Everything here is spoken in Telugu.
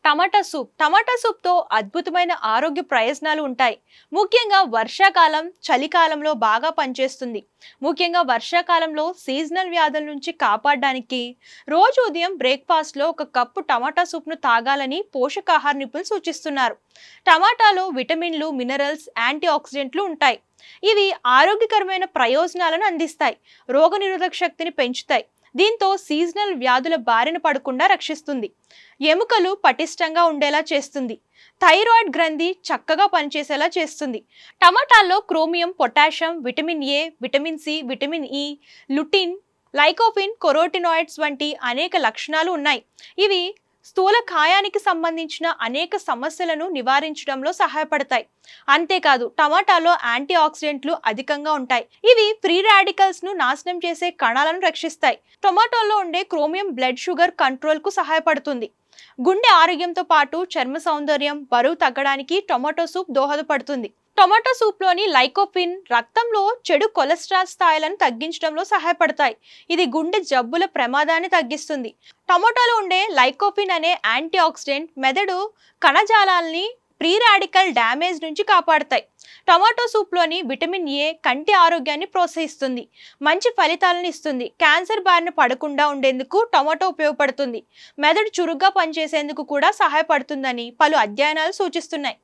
టమాటా సూప్తో అద్భుతమైన ఆరోగ్య ప్రయోజనాలు ఉంటాయి. ముఖ్యంగా వర్షాకాలం, చలికాలంలో బాగా పనిచేస్తుంది. ముఖ్యంగా వర్షాకాలంలో సీజనల్ వ్యాధుల నుంచి కాపాడడానికి రోజు ఉదయం బ్రేక్ఫాస్ట్లో ఒక కప్పు టమాటా సూప్ను తాగాలని పోషకాహార నిపుణులు సూచిస్తున్నారు. టమాటాలో విటమిన్లు, మినరల్స్, యాంటీ ఆక్సిడెంట్లు ఉంటాయి. ఇవి ఆరోగ్యకరమైన ప్రయోజనాలను అందిస్తాయి, రోగనిరోధక శక్తిని పెంచుతాయి. దీంతో సీజనల్ వ్యాధుల బారిన పడకుండా రక్షిస్తుంది, ఎముకలు పటిష్టంగా ఉండేలా చేస్తుంది, థైరాయిడ్ గ్రంథి చక్కగా పనిచేసేలా చేస్తుంది. టమాటాల్లో chromium, potassium, vitamin A, vitamin C, vitamin E, lutein, lycopene, carotenoids వంటి అనేక లక్షణాలు ఉన్నాయి. ఇవి స్థూల కాయానికి సంబంధించిన అనేక సమస్యలను నివారించడంలో సహాయపడతాయి. అంతేకాదు టమాటాలో యాంటీ ఆక్సిడెంట్లు అధికంగా ఉంటాయి. ఇవి ఫ్రీ రాడికల్స్ ను నాశనం చేసే కణాలను రక్షిస్తాయి. టొమాటోలో ఉండే క్రోమియం బ్లడ్ షుగర్ కంట్రోల్ కు సహాయపడుతుంది. గుండె ఆరోగ్యంతో పాటు చర్మ సౌందర్యం, బరువు తగ్గడానికి టొమాటో సూప్ దోహదపడుతుంది. టొమాటో సూప్లోని లైకోపిన్ రక్తంలో చెడు కొలెస్ట్రాల్ స్థాయిలను తగ్గించడంలో సహాయపడతాయి. ఇది గుండె జబ్బుల ప్రమాదాన్ని తగ్గిస్తుంది. టొమాటోలో ఉండే లైకోపిన్ అనే యాంటీ ఆక్సిడెంట్ మెదడు కణజాలాల్ని ప్రీ రాడికల్ డ్యామేజ్ నుంచి కాపాడతాయి. టొమాటో సూప్లోని విటమిన్ ఏ కంటి ఆరోగ్యాన్ని ప్రోత్సహిస్తుంది, మంచి ఫలితాలను ఇస్తుంది. క్యాన్సర్ బారిన పడకుండా ఉండేందుకు టొమాటో ఉపయోగపడుతుంది. మెదడు చురుగ్గా పనిచేసేందుకు కూడా సహాయపడుతుందని పలు అధ్యయనాలు సూచిస్తున్నాయి.